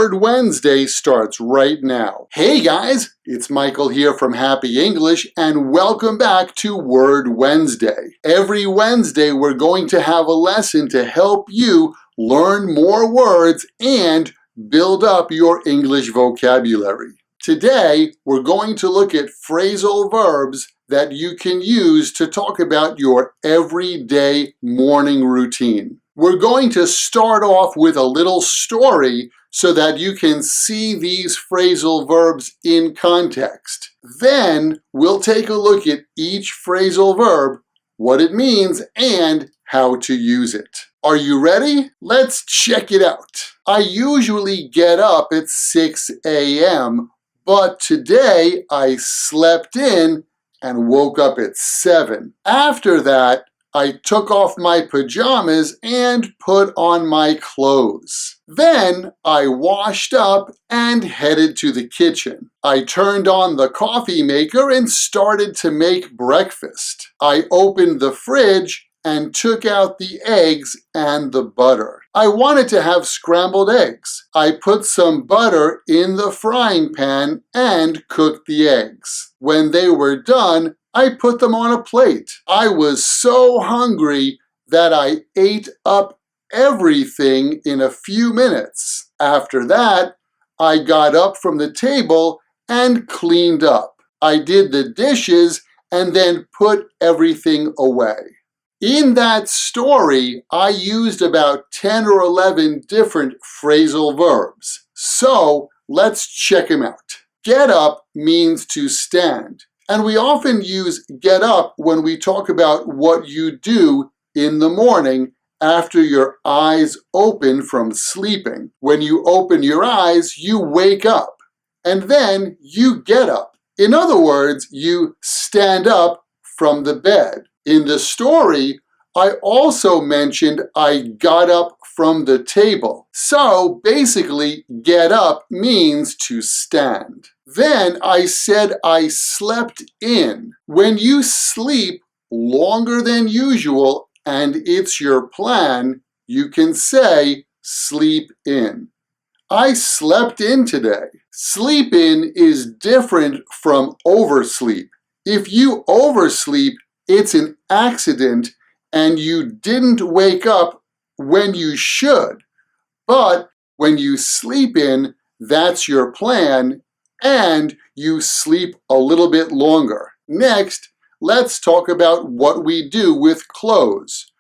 Word Wednesday starts right now. Hey guys, it's Michael here from Happy English and welcome back to Word Wednesday. Every Wednesday we're going to have a lesson to help you learn more words and build up your English vocabulary. Today we're going to look at phrasal verbs that you can use to talk about your everyday morning routine. We're going to start off with a little story so that you can see these phrasal verbs in context. Then we'll take a look at each phrasal verb, what it means, and how to use it. Are you ready? Let's check it out. I usually get up at 6 a.m., but today I slept in and woke up at 7. After that, I took off my pajamas and put on my clothes. Then I washed up and headed to the kitchen. I turned on the coffee maker and started to make breakfast. I opened the fridge and took out the eggs and the butter. I wanted to have scrambled eggs. I put some butter in the frying pan and cooked the eggs. When they were done, I put them on a plate. I was so hungry that I ate up everything in a few minutes. After that, I got up from the table and cleaned up. I did the dishes and then put everything away. In that story, I used about 10 or 11 different phrasal verbs. So let's check them out. Get up means to stand. And we often use get up when we talk about what you do in the morning after your eyes open from sleeping. When you open your eyes, you wake up, and then you get up. In other words, you stand up from the bed. In the story, I also mentioned I got up from the table. So basically, get up means to stand. Then I said I slept in. When you sleep longer than usual and it's your plan, you can say sleep in. I slept in today. Sleep in is different from oversleep. If you oversleep, it's an accident and you didn't wake up when you should. But when you sleep in, that's your plan, and you sleep a little bit longer. Next, let's talk about what we do with clothes.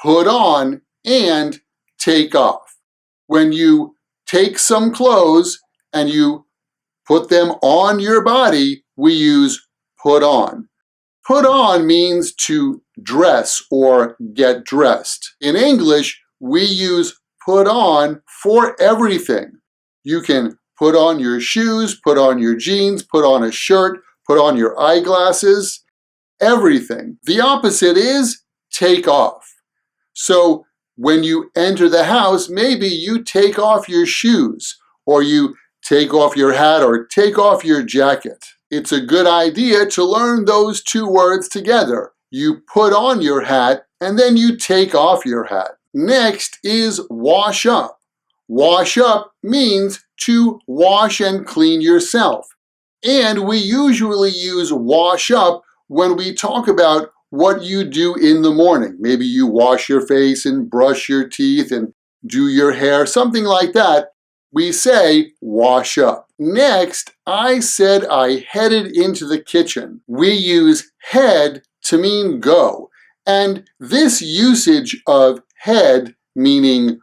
Put on and take off. When you take some clothes and you put them on your body, we use put on. Put on means to dress or get dressed. In English, we use put on for everything. You can put on your shoes, put on your jeans, put on a shirt, put on your eyeglasses, everything. The opposite is take off. So when you enter the house, maybe you take off your shoes, or you take off your hat, or take off your jacket. It's a good idea to learn those two words together. You put on your hat and then you take off your hat. Next is wash up. Wash up means to wash and clean yourself. And we usually use wash up when we talk about what you do in the morning. Maybe you wash your face and brush your teeth and do your hair, something like that. We say wash up. Next, I said I headed into the kitchen. We use head to mean go. And this usage of head, meaning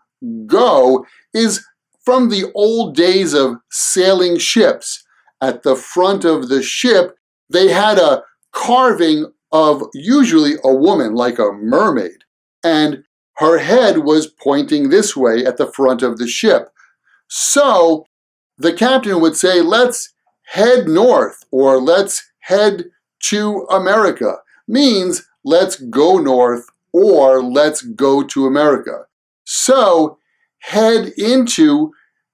go, is from the old days of sailing ships. At the front of the ship, they had a carving of usually a woman, like a mermaid. And her head was pointing this way at the front of the ship. So the captain would say, let's head north, or let's head to America. Means let's go north or let's go to America. So head into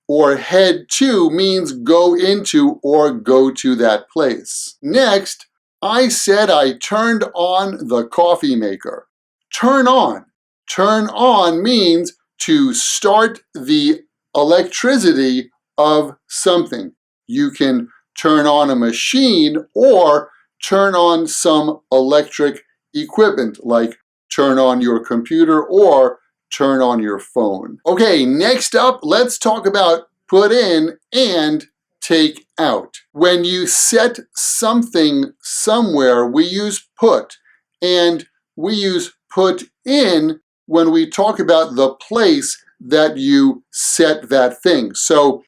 or head to means go into or go to that place. Next, I said I turned on the coffee maker. Turn on. Turn on means to start the electricity of something. You can turn on a machine or turn on some electric equipment, like turn on your computer or turn on your phone. Okay, next up, let's talk about put in and take out. When you set something somewhere, we use put, and we use put in when we talk about the place that you set that thing. So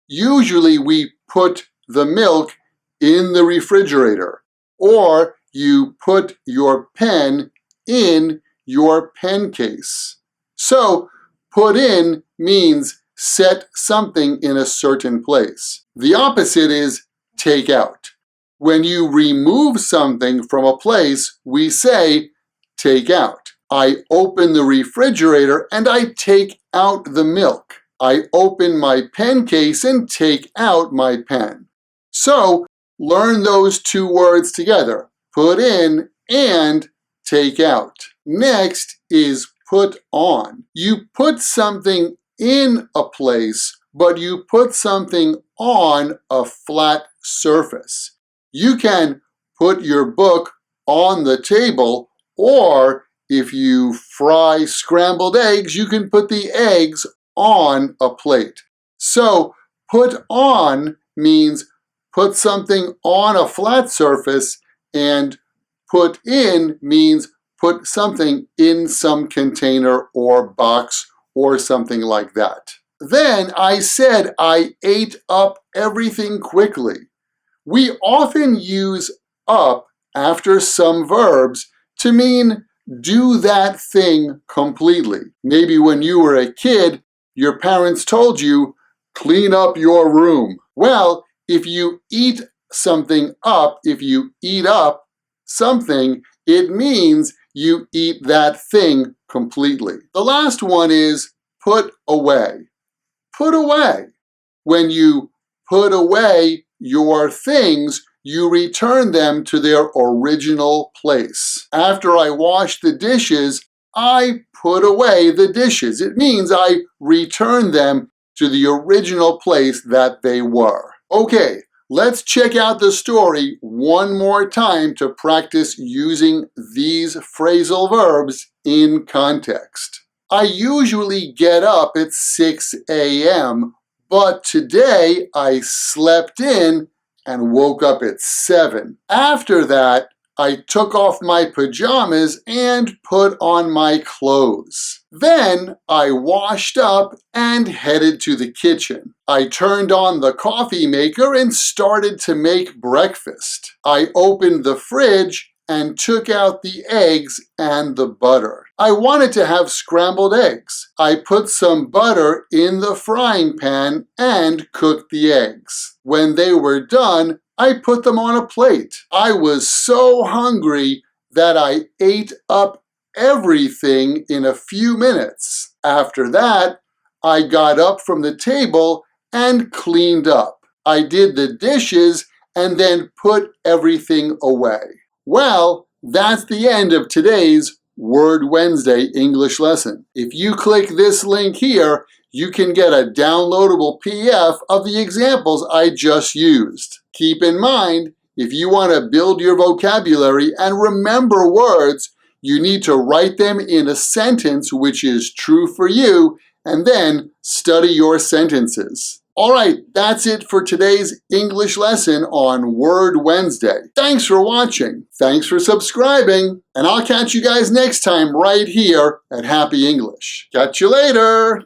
usually we put the milk in the refrigerator, or you put your pen in your pen case. So put in means set something in a certain place. The opposite is take out. When you remove something from a place, we say take out. I open the refrigerator and I take out the milk. I open my pen case and take out my pen. So learn those two words together, put in and take out. Next is put on. You put something in a place, but you put something on a flat surface. You can put your book on the table, or if you fry scrambled eggs, you can put the eggs on a plate. So put on means put something on a flat surface, and put in means put something in some container or box or something like that. Then I said I ate up everything quickly. We often use up after some verbs to mean do that thing completely. Maybe when you were a kid, your parents told you, clean up your room. Well, if you eat something up, if you eat up something, it means you eat that thing completely. The last one is put away. Put away. When you put away your things, you return them to their original place. After I wash the dishes, I put away the dishes. It means I return them to the original place that they were. Okay, let's check out the story one more time to practice using these phrasal verbs in context. I usually get up at 6 a.m., but today I slept in and woke up at 7. After that, I took off my pajamas and put on my clothes. Then I washed up and headed to the kitchen. I turned on the coffee maker and started to make breakfast. I opened the fridge and took out the eggs and the butter. I wanted to have scrambled eggs. I put some butter in the frying pan and cooked the eggs. When they were done, I put them on a plate. I was so hungry that I ate up everything in a few minutes. After that, I got up from the table and cleaned up. I did the dishes and then put everything away. Well, that's the end of today's Word Wednesday English lesson. If you click this link here, you can get a downloadable PDF of the examples I just used. Keep in mind, if you want to build your vocabulary and remember words, you need to write them in a sentence which is true for you, and then study your sentences. All right, that's it for today's English lesson on Word Wednesday. Thanks for watching. Thanks for subscribing. And I'll catch you guys next time right here at Happy English. Catch you later.